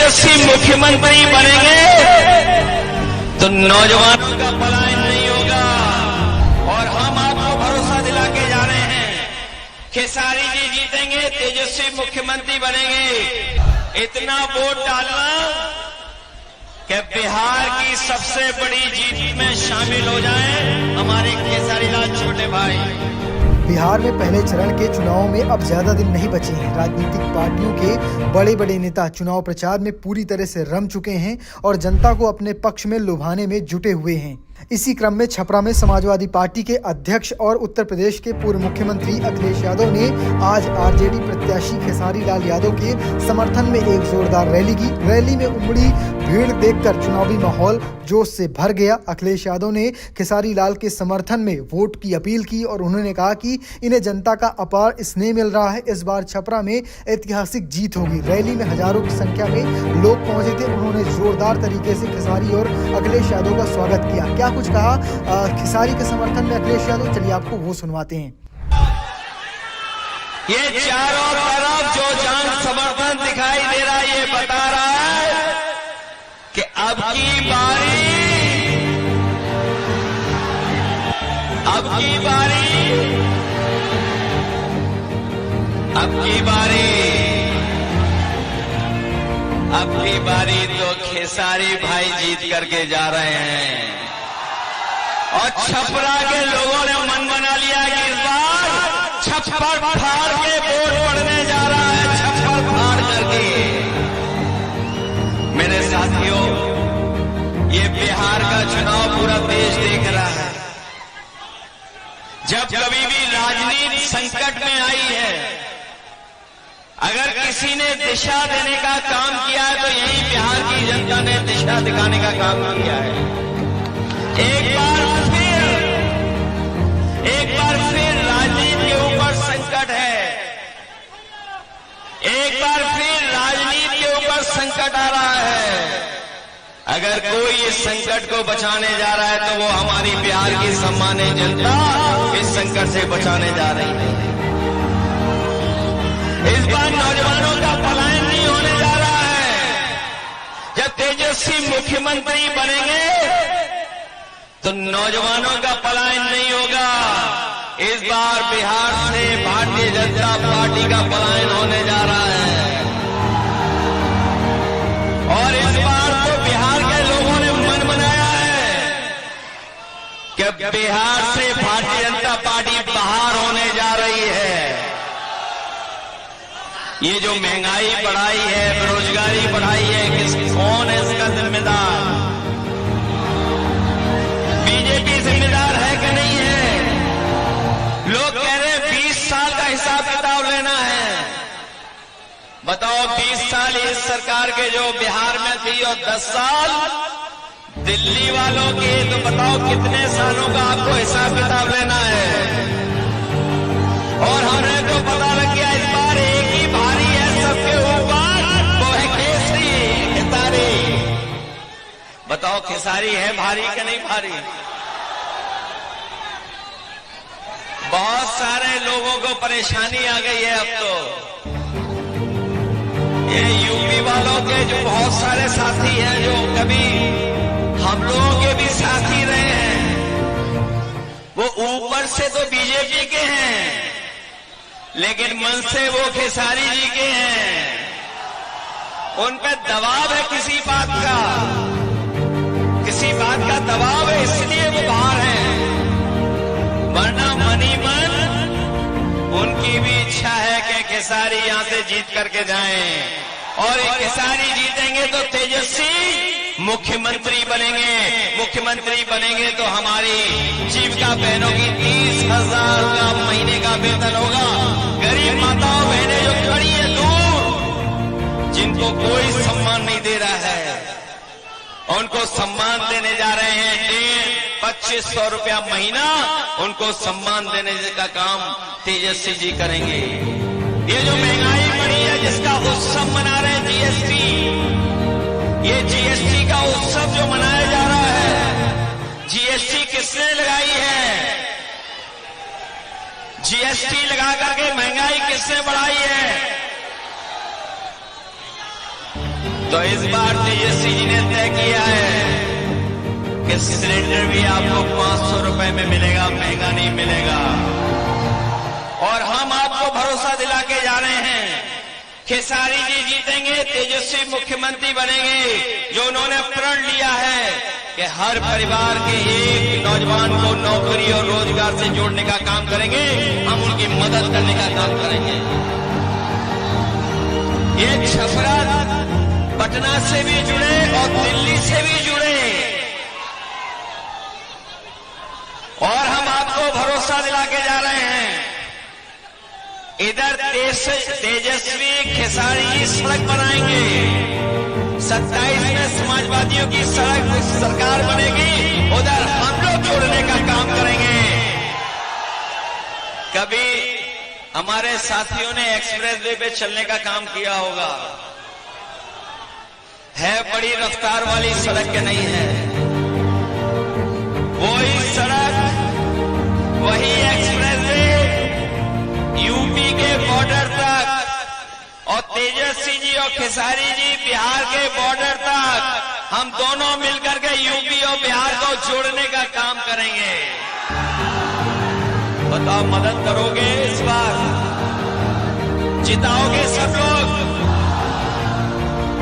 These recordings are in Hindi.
तेजस्वी मुख्यमंत्री बनेंगे तो नौजवानों का पलायन नहीं होगा। और हम आपको भरोसा दिला के जा रहे हैं, खेसारी जी जीतेंगे, तेजस्वी मुख्यमंत्री बनेंगे। इतना वोट डालना कि बिहार की सबसे बड़ी जीत में शामिल हो जाएं हमारे खेसारी लाल छोटे भाई। बिहार में पहले चरण के चुनाव में अब ज्यादा दिन नहीं बचे हैं। राजनीतिक पार्टियों के बड़े बड़े नेता चुनाव प्रचार में पूरी तरह से रम चुके हैं और जनता को अपने पक्ष में लुभाने में जुटे हुए हैं। इसी क्रम में छपरा में समाजवादी पार्टी के अध्यक्ष और उत्तर प्रदेश के पूर्व मुख्यमंत्री अखिलेश यादव ने आज आरजेडी प्रत्याशी खेसारी लाल यादव के समर्थन में एक जोरदार रैली की। रैली में उमड़ी भीड़ देखकर चुनावी माहौल जोश से भर गया। अखिलेश यादव ने खेसारी लाल के समर्थन में वोट की अपील की और उन्होंने कहा कि इन्हें जनता का अपार स्नेह मिल रहा है। इस बार छपरा में ऐतिहासिक जीत होगी। रैली में हजारों की संख्या में लोग पहुंचे थे। उन्होंने जोरदार तरीके से खेसारी और अखिलेश यादव का स्वागत किया। क्या कुछ कहा खेसारी के समर्थन में अखिलेश यादव, चलिए आपको वो सुनवाते हैं। ये चारों तरफ जो जन समर्थन दिखाई दे रहा है, ये बता रहा है कि अब की बारी तो खेसारी भाई जीत करके जा रहे हैं। और छपरा के लोगों ने मन बना लिया कि इस बार छप्पर फाड़ के वोट पड़ने जा रहा है, छप्पर फाड़ करके। मेरे साथियों, ये बिहार का चुनाव पूरा देश देख रहा है। जब कभी भी राजनीति संकट में आई है, अगर किसी ने दिशा देने का काम किया है तो यही बिहार की जनता ने दिशा दिखाने का काम किया है। एक बार फिर राजनीति के ऊपर संकट है। एक बार फिर राजनीति के ऊपर संकट आ रहा है। अगर कोई इस संकट को बचाने जा रहा है तो वो हमारी बिहार की सम्मानित जनता इस संकट से बचाने जा रही है। इस बार नौजवानों का पलायन नहीं होने जा रहा है। जब तेजस्वी मुख्यमंत्री बनेंगे तो नौजवानों का पलायन नहीं होगा। इस बार बिहार से भारतीय जनता पार्टी का पलायन होने जा रहा है। और इस बार तो बिहार के लोगों ने मन बनाया है कि बिहार से भारतीय जनता पार्टी बाहर होने जा रही है। ये जो महंगाई बढ़ाई है, बेरोजगारी बढ़ाई है, कौन है इसका जिम्मेदार? बीजेपी जिम्मेदार है कि नहीं है? लोग कह रहे हैं 20 साल का हिसाब किताब लेना है। बताओ, 20 साल इस सरकार के जो बिहार में थी और 10 साल दिल्ली वालों के, तो बताओ कितने सालों का आपको हिसाब किताब लेना है? और हमें तो पता लग गया इस बार एक ही भारी है सबके ऊपर, वो है खेसारी। बताओ खेसारी है भारी कि नहीं भारी? बहुत सारे लोगों को परेशानी आ गई है अब तो। ये यूपी वालों के जो बहुत सारे साथी हैं, जो कभी हम लोगों के भी साथी रहे हैं, वो ऊपर से तो बीजेपी के हैं लेकिन मन से वो खेसारी जी के हैं। उन पर दबाव है किसी बात का दबाव है, इसलिए वो बाहर हैं। वरना मनी मन उनकी भी इच्छा है कि खेसारी यहां से जीत करके जाएं। और खेसारी जीतेंगे तो तेजस्वी मुख्यमंत्री बनेंगे तो हमारी जीविका बहनों की 30,000 का महीने का वेतन होगा। गरीब माताओं बहनें जो खड़ी है दूर, जिनको कोई सम्मान नहीं दे रहा है, उनको सम्मान देने जा रहे हैं। 2500 रुपया महीना उनको सम्मान देने का काम तेजस्वी जी करेंगे। ये जो महंगाई बढ़ी है, जिसका उत्सव मना रहे हैं जीएसटी, ये जीएसटी का उत्सव जो मनाया जा रहा है, जीएसटी किसने लगाई है? जीएसटी लगा करके महंगाई किसने बढ़ाई है? तो इस बार तेजस्वी जी ने तय किया है कि सिलेंडर भी आपको 500 रुपए में मिलेगा, महंगा नहीं मिलेगा। और हम आपको भरोसा दिला के जा रहे हैं, खेसारी जी जीतेंगे, तेजस्वी मुख्यमंत्री बनेंगे। जो उन्होंने प्रण लिया है कि हर परिवार के एक नौजवान को नौकरी और रोजगार से जोड़ने का काम करेंगे, हम उनकी मदद करने का काम करेंगे। ये छपरा पटना से भी जुड़े और दिल्ली से भी जुड़े, और हम आपको भरोसा दिला के जा रहे हैं, इधर तेजस्वी खेसारी जी सड़क बनाएंगे, 27 में समाजवादियों की सड़क सरकार बनेगी, उधर हम लोग जोड़ने का काम करेंगे। कभी हमारे साथियों ने एक्सप्रेस वे पे चलने का काम किया होगा, है बड़ी रफ्तार वाली सड़क के नहीं है, वही सड़क, वही एक्सप्रेस वे यूपी के बॉर्डर तक, और तेजस्वी जी और खेसारी जी बिहार के बॉर्डर तक, हम दोनों मिलकर के यूपी और बिहार को जोड़ने का काम करेंगे। बताओ, मदद करोगे? इस बार जिताओगे सब लोग?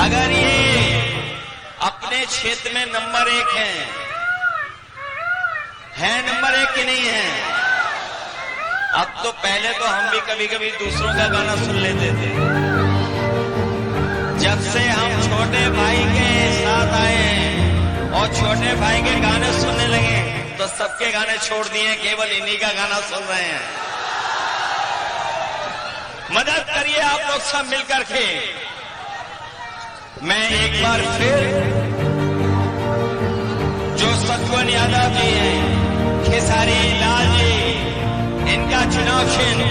अगर ये अपने क्षेत्र में नंबर 1 है नंबर 1 की नहीं है? अब तो पहले तो हम भी कभी कभी दूसरों का गाना सुन लेते थे, जब से हम छोटे भाई के साथ आए और छोटे भाई के गाने सुनने लगे तो सबके गाने छोड़ दिए, केवल इन्हीं का गाना सुन रहे हैं। मदद करिए आप लोग सब मिलकर के। मैं एक बार फिर जो सत्वन यादव जी हैं, खेसारी लाल जी, इनका चुनाव चिन्ह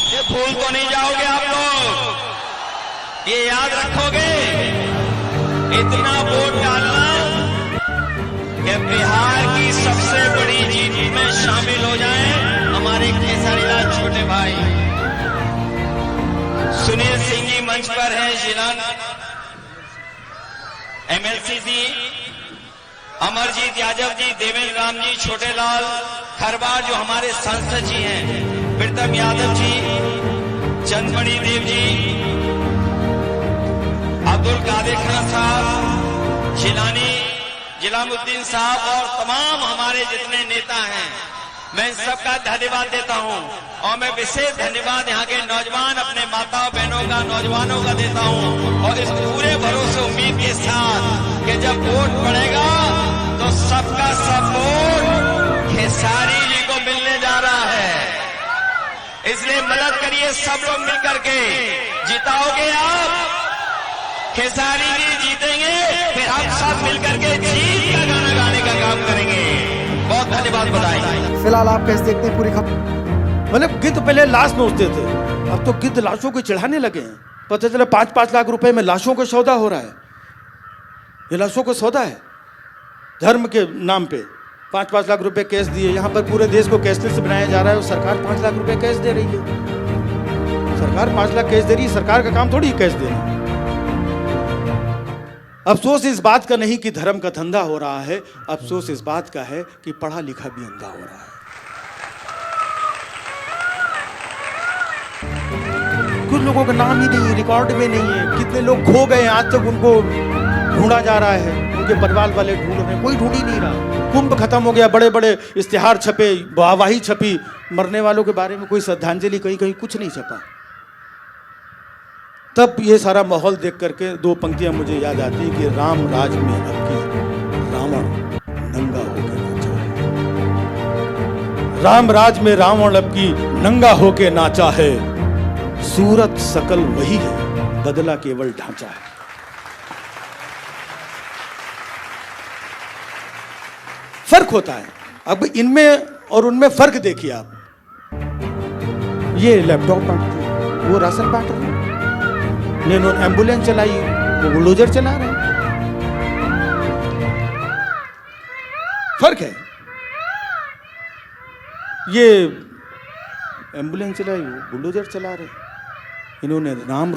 ये भूल तो नहीं जाओगे आप लोग, ये याद रखोगे। इतना वोट डालना कि बिहार की सबसे बड़ी जीत में शामिल हो जाएं हमारे खेसारी लाल छोटे भाई। सुनील सिंह जी मंच पर है, जिला एमएलसी जी, अमरजीत यादव जी, देवेंद्र राम जी, छोटे लाल खरबार जो हमारे सांसद जी हैं, प्रीतम यादव जी, चंदमणि देव जी, अब्दुल कादिर खान साहब, जिलानी जिलामुद्दीन साहब और तमाम हमारे जितने नेता हैं, मैं सबका धन्यवाद देता हूं। और मैं विशेष धन्यवाद यहाँ के नौजवान अपने माताओं बहनों का, नौजवानों का देता हूं। और इस पूरे भरोसे उम्मीद के साथ कि जब वोट पड़ेगा तो सबका सब वोट खेसारी जी को मिलने जा रहा है। इसलिए मदद करिए सब लोग मिलकर के, जिताओगे आप, खेसारी जी जीतेंगे, फिर हम सब मिलकर के जीत का गाना गाने का काम करेंगे। बहुत धन्यवाद, बधाई। फिलहाल आप कैसे देखते हैं पूरी खबर? मतलब गिद्ध पहले लाश नोचते थे, अब तो गिद्ध लाशों को चढ़ाने लगे हैं। पता चला 5-5 लाख रुपए में लाशों का सौदा हो रहा है। ये लाशों का सौदा है धर्म के नाम पे। 5-5 लाख रुपए कैश दिए, यहाँ पर पूरे देश को कैशलेस बनाया जा रहा है और सरकार 5 लाख रुपए कैश दे रही है। सरकार 5 लाख कैश दे रही है, सरकार का काम थोड़ी कैश देना। अफसोस इस बात का नहीं कि धर्म का धंधा हो रहा है, अफसोस इस बात का है कि पढ़ा लिखा भी अंधा हो रहा है। कुछ लोगों का नाम ही नहीं है, रिकॉर्ड में नहीं है। कितने लोग खो गए, आज तक उनको ढूंढा जा रहा है, उनके परिवार वाले ढूंढ रहे हैं, कोई ढूंढ ही नहीं रहा। कुंभ खत्म हो गया, बड़े बड़े इश्तिहार छपे, वाहवाही छपी, मरने वालों के बारे में कोई श्रद्धांजलि कहीं कहीं कुछ नहीं छपा। तब ये सारा माहौल देख करके 2 पंक्तियां मुझे याद आती है कि राम राज में अब की रावण नंगा होके नाचा है। राम राज में रावण अब की नंगा होके नाचा है। सूरत सकल वही है, बदला केवल ढांचा है। फर्क होता है। अब इनमें और उनमें फर्क देखिए आप। ये लैपटॉप बांटते हैं, वो राशन बांट रहे हैं, इन्होंने एम्बुलेंस चलाई, वो बुलडोजर चला रहे हैं। फर्क है। ये एम्बुलेंस चलाई, वो बुलडोजर चला रहे। इन्होंने नाम